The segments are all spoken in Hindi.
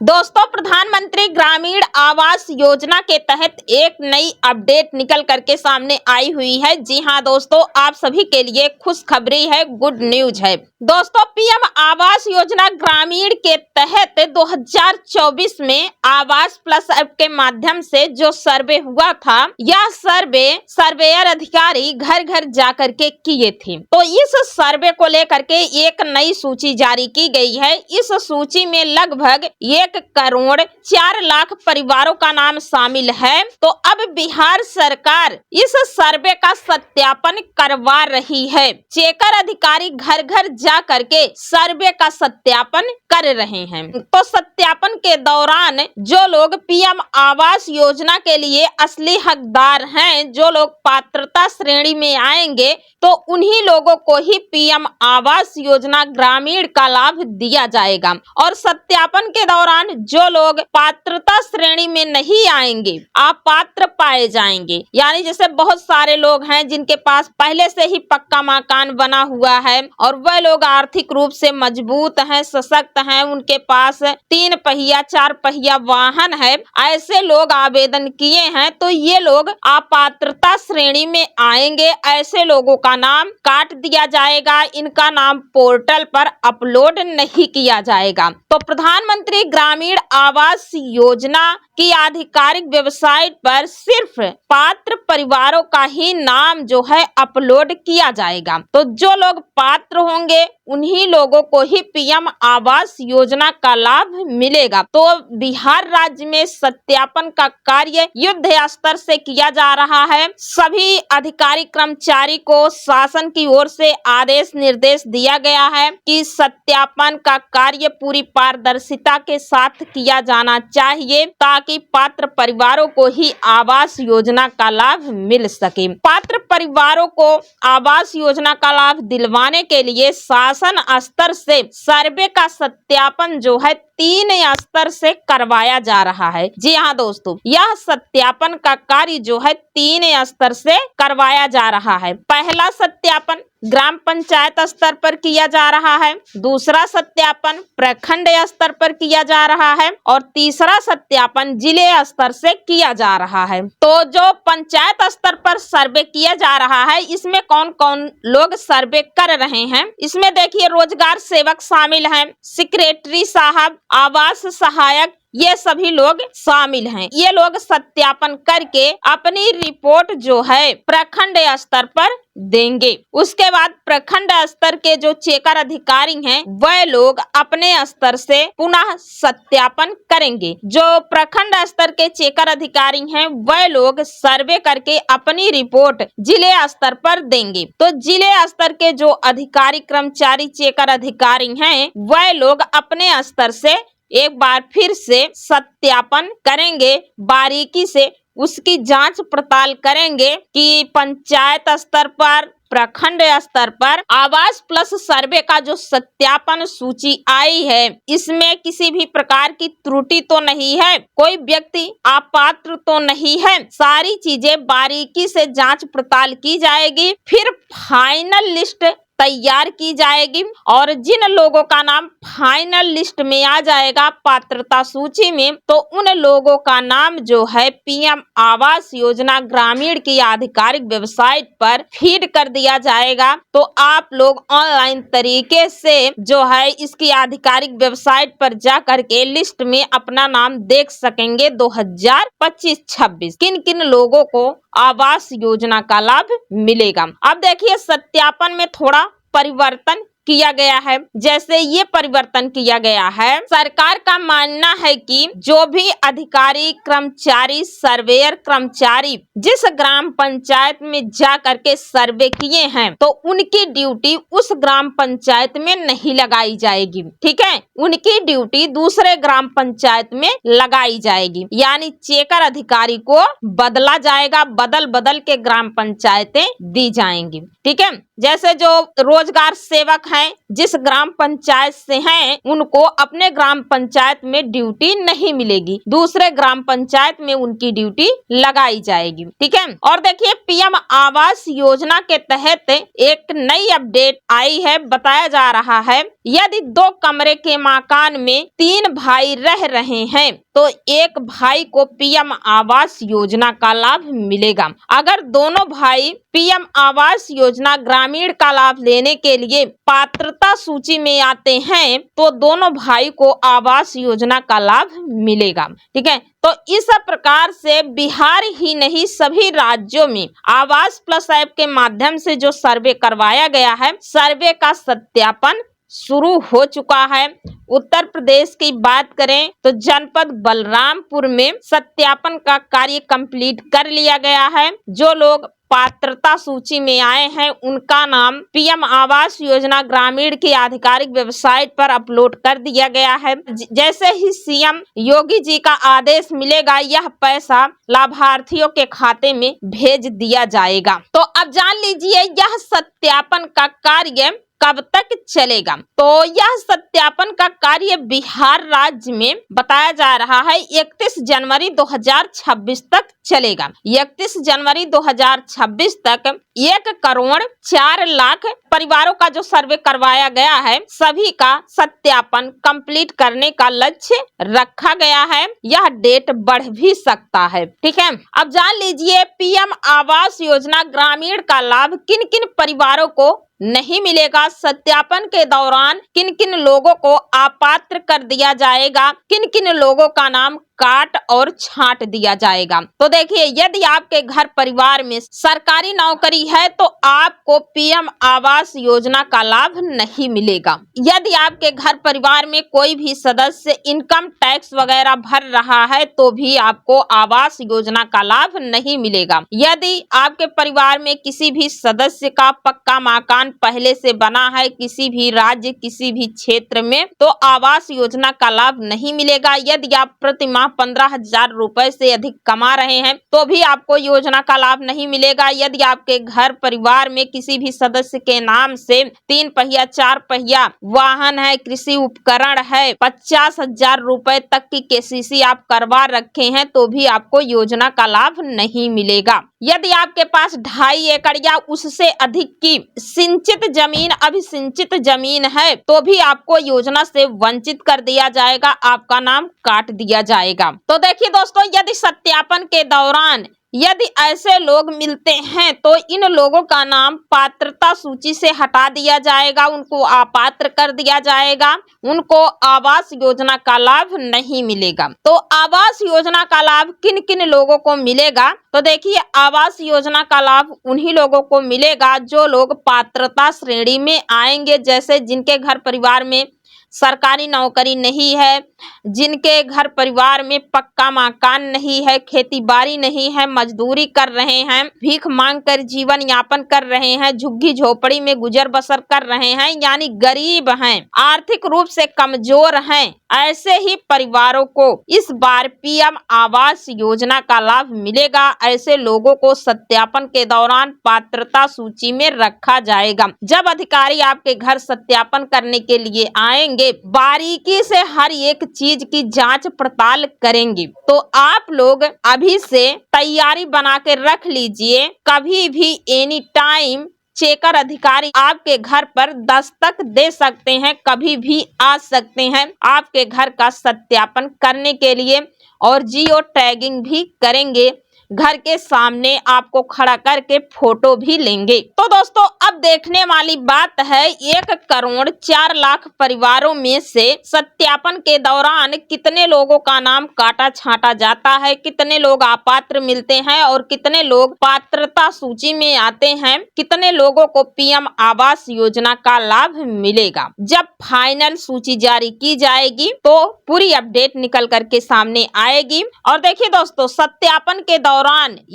दोस्तों, प्रधानमंत्री ग्रामीण आवास योजना के तहत एक नई अपडेट निकल करके सामने आई हुई है। जी हां दोस्तों, आप सभी के लिए खुशखबरी है, गुड न्यूज है। दोस्तों, पीएम आवास योजना ग्रामीण के तहत 2024 में आवास प्लस ऐप के माध्यम से जो सर्वे हुआ था, यह सर्वे सर्वेयर अधिकारी घर घर जाकर के किए थे। तो इस सर्वे को लेकर के एक नई सूची जारी की गई है। इस सूची में लगभग 1,04,00,000 परिवारों का नाम शामिल है। तो अब बिहार सरकार इस सर्वे का सत्यापन करवा रही है। चेकर अधिकारी घर घर जा करके सर्वे का सत्यापन कर रहे हैं। तो सत्यापन के दौरान जो लोग पीएम आवास योजना के लिए असली हकदार हैं, जो लोग पात्रता श्रेणी में आएंगे, तो उन्हीं लोगों को ही पीएम आवास योजना ग्रामीण का लाभ दिया जाएगा। और सत्यापन के दौरान जो लोग पात्रता श्रेणी में नहीं आएंगे, अपात्र पाए जाएंगे। यानी जैसे बहुत सारे लोग हैं जिनके पास पहले से ही पक्का मकान बना हुआ है और वह लोग आर्थिक रूप से मजबूत हैं, सशक्त हैं, उनके पास 3 पहिया 4 पहिया वाहन है, ऐसे लोग आवेदन किए हैं, तो ये लोग अपात्रता श्रेणी में आएंगे। ऐसे लोगों का नाम काट दिया जाएगा, इनका नाम पोर्टल पर अपलोड नहीं किया जाएगा। तो प्रधानमंत्री ग्रामीण आवास योजना की आधिकारिक वेबसाइट पर सिर्फ पात्र परिवारों का ही नाम जो है अपलोड किया जाएगा। तो जो लोग पात्र होंगे उन्हीं लोगों को ही पीएम आवास योजना का लाभ मिलेगा। तो बिहार राज्य में सत्यापन का कार्य युद्ध स्तर से किया जा रहा है। सभी अधिकारी कर्मचारी को शासन की ओर से आदेश निर्देश दिया गया है कि सत्यापन का कार्य पूरी पारदर्शिता के साथ किया जाना चाहिए, ताकि पात्र परिवारों को ही आवास योजना का लाभ मिल सके। पात्र परिवारों को आवास योजना का लाभ दिलवाने के लिए शासन स्तर से सर्वे का सत्यापन जो है 3 स्तर से करवाया जा रहा है। जी हाँ दोस्तों, यह सत्यापन का कार्य जो है 3 स्तर से करवाया जा रहा है। पहला सत्यापन ग्राम पंचायत स्तर पर किया जा रहा है, दूसरा सत्यापन प्रखंड स्तर पर किया जा रहा है और तीसरा सत्यापन जिले स्तर से किया जा रहा है। तो जो पंचायत स्तर पर सर्वे किया जा रहा है, इसमें कौन कौन लोग सर्वे कर रहे हैं? इसमें देखिए, रोजगार सेवक शामिल हैं, सेक्रेटरी साहब, आवास सहायक, ये सभी लोग शामिल हैं। ये लोग सत्यापन करके अपनी रिपोर्ट जो है प्रखंड स्तर पर देंगे। उसके बाद प्रखंड स्तर के जो चेकर अधिकारी हैं, वह लोग अपने स्तर से पुनः सत्यापन करेंगे। जो प्रखंड स्तर के चेकर अधिकारी हैं, वह लोग सर्वे करके अपनी रिपोर्ट जिले स्तर पर देंगे। तो जिले स्तर के जो अधिकारी कर्मचारी चेकर अधिकारी हैं, वह लोग अपने स्तर से एक बार फिर से सत्यापन करेंगे, बारीकी से उसकी जांच पड़ताल करेंगे कि पंचायत स्तर पर, प्रखंड स्तर पर आवास प्लस सर्वे का जो सत्यापन सूची आई है, इसमें किसी भी प्रकार की त्रुटि तो नहीं है, कोई व्यक्ति अपात्र तो नहीं है। सारी चीजें बारीकी से जांच पड़ताल की जाएगी, फिर फाइनल लिस्ट तैयार की जाएगी और जिन लोगों का नाम फाइनल लिस्ट में आ जाएगा पात्रता सूची में, तो उन लोगों का नाम जो है पीएम आवास योजना ग्रामीण की आधिकारिक वेबसाइट पर फीड कर दिया जाएगा। तो आप लोग ऑनलाइन तरीके से जो है इसकी आधिकारिक वेबसाइट पर जा करके लिस्ट में अपना नाम देख सकेंगे 2025-26 किन किन लोगों को आवास योजना का लाभ मिलेगा। अब देखिए, सत्यापन में थोड़ा परिवर्तन किया गया है। जैसे ये परिवर्तन किया गया है, सरकार का मानना है कि जो भी अधिकारी कर्मचारी सर्वेयर कर्मचारी जिस ग्राम पंचायत में जा करके सर्वे किए हैं, तो उनकी ड्यूटी उस ग्राम पंचायत में नहीं लगाई जाएगी। ठीक है, उनकी ड्यूटी दूसरे ग्राम पंचायत में लगाई जाएगी। यानी चेकर अधिकारी को बदला जाएगा, बदल बदल के ग्राम पंचायतें दी जाएंगी। ठीक है, जैसे जो रोजगार सेवक हैं जिस ग्राम पंचायत से हैं उनको अपने ग्राम पंचायत में ड्यूटी नहीं मिलेगी, दूसरे ग्राम पंचायत में उनकी ड्यूटी लगाई जाएगी। ठीक है। और देखिए पीएम आवास योजना के तहत एक नई अपडेट आई है। बताया जा रहा है यदि 2 कमरे के मकान में 3 भाई रह रहे हैं तो एक भाई को पीएम आवास योजना का लाभ मिलेगा। अगर दोनों भाई पीएम आवास योजना ग्रामीण का लाभ लेने के लिए पात्रता सूची में आते हैं तो दोनों भाई को आवास योजना का लाभ मिलेगा। ठीक है। तो इस प्रकार से बिहार ही नहीं सभी राज्यों में आवास प्लस ऐप के माध्यम से जो सर्वे करवाया गया है, सर्वे का सत्यापन शुरू हो चुका है। उत्तर प्रदेश की बात करें तो जनपद बलरामपुर में सत्यापन का कार्य कंप्लीट कर लिया गया है। जो लोग पात्रता सूची में आए हैं उनका नाम पीएम आवास योजना ग्रामीण की आधिकारिक वेबसाइट पर अपलोड कर दिया गया है। जैसे ही सीएम योगी जी का आदेश मिलेगा यह पैसा लाभार्थियों के खाते में भेज दिया जाएगा। तो अब जान लीजिए यह सत्यापन का कार्य कब तक चलेगा। तो यह सत्यापन का कार्य बिहार राज्य में बताया जा रहा है 31 जनवरी 2026 तक चलेगा। 31 जनवरी 2026 तक 1,04,00,000 परिवारों का जो सर्वे करवाया गया है सभी का सत्यापन कंप्लीट करने का लक्ष्य रखा गया है। यह डेट बढ़ भी सकता है। ठीक है। अब जान लीजिए पीएम आवास योजना ग्रामीण का लाभ किन किन परिवारों को नहीं मिलेगा, सत्यापन के दौरान किन किन लोगों को अपात्र कर दिया जाएगा, किन किन लोगों का नाम काट और छांट दिया जाएगा। तो देखिए यदि आपके घर परिवार में सरकारी नौकरी है तो आपको पीएम आवास योजना का लाभ नहीं मिलेगा। यदि आपके घर परिवार में कोई भी सदस्य इनकम टैक्स वगैरह भर रहा है तो भी आपको आवास योजना का लाभ नहीं मिलेगा। यदि आपके परिवार में किसी भी सदस्य का पक्का मकान पहले से बना है किसी भी राज्य किसी भी क्षेत्र में तो आवास योजना का लाभ नहीं मिलेगा। यदि आप प्रति माह 15,000 रुपए से अधिक कमा रहे हैं तो भी आपको योजना का लाभ नहीं मिलेगा। यदि आपके घर परिवार में किसी भी सदस्य के नाम से 3 पहिया 4 पहिया वाहन है, कृषि उपकरण है, 50,000 रुपए तक की केसीसी आप करवा रखे हैं तो भी आपको योजना का लाभ नहीं मिलेगा। यदि आपके पास 2.5 एकड़ या उससे अधिक की सिंचित जमीन अभिसिंचित जमीन है तो भी आपको योजना से वंचित कर दिया जाएगा, आपका नाम काट दिया जाएगा। तो देखिए दोस्तों यदि सत्यापन के दौरान यदि ऐसे लोग मिलते हैं तो इन लोगों का नाम पात्रता सूची से हटा दिया जाएगा, उनको अपात्र कर दिया जाएगा, उनको आवास योजना का लाभ नहीं मिलेगा। तो आवास योजना का लाभ किन किन लोगों को मिलेगा तो देखिए आवास योजना का लाभ उन्हीं लोगों को मिलेगा जो लोग पात्रता श्रेणी में आएंगे, जैसे जिनके घर परिवार में सरकारी नौकरी नहीं है, जिनके घर परिवार में पक्का मकान नहीं है, खेती बाड़ी नहीं है, मजदूरी कर रहे हैं, भीख मांग कर जीवन यापन कर रहे हैं, झुग्गी झोपड़ी में गुजर बसर कर रहे हैं, यानी गरीब हैं, आर्थिक रूप से कमजोर हैं, ऐसे ही परिवारों को इस बार पीएम आवास योजना का लाभ मिलेगा। ऐसे लोगों को सत्यापन के दौरान पात्रता सूची में रखा जाएगा। जब अधिकारी आपके घर सत्यापन करने के लिए आएंगे बारीकी से हर एक चीज की जांच पड़ताल करेंगे। तो आप लोग अभी से तैयारी बना के रख लीजिए, कभी भी एनी टाइम चेकर अधिकारी आपके घर पर दस्तक दे सकते हैं, कभी भी आ सकते हैं आपके घर का सत्यापन करने के लिए और जियो टैगिंग भी करेंगे, घर के सामने आपको खड़ा करके फोटो भी लेंगे। तो दोस्तों अब देखने वाली बात है 1,04,00,000 परिवारों में से सत्यापन के दौरान कितने लोगों का नाम काटा छांटा जाता है, कितने लोग अपात्र मिलते हैं और कितने लोग पात्रता सूची में आते हैं, कितने लोगों को पीएम आवास योजना का लाभ मिलेगा। जब फाइनल सूची जारी की जाएगी तो पूरी अपडेट निकल करके सामने आएगी। और देखिए दोस्तों सत्यापन के दौरान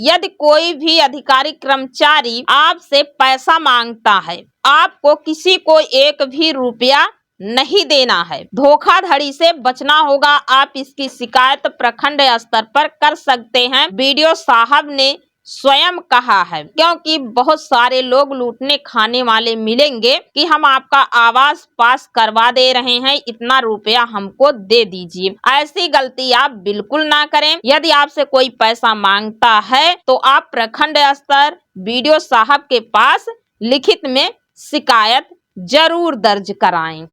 यदि कोई भी अधिकारी कर्मचारी आपसे पैसा मांगता है, आपको किसी को 1 भी रुपया नहीं देना है, धोखाधड़ी से बचना होगा। आप इसकी शिकायत प्रखंड स्तर पर कर सकते हैं। बीडीओ साहब ने स्वयं कहा है, क्योंकि बहुत सारे लोग लूटने खाने वाले मिलेंगे कि हम आपका आवास पास करवा दे रहे हैं, इतना रुपया हमको दे दीजिए। ऐसी गलती आप बिल्कुल ना करें। यदि आपसे कोई पैसा मांगता है तो आप प्रखंड स्तर BDO साहब के पास लिखित में शिकायत जरूर दर्ज कराएं।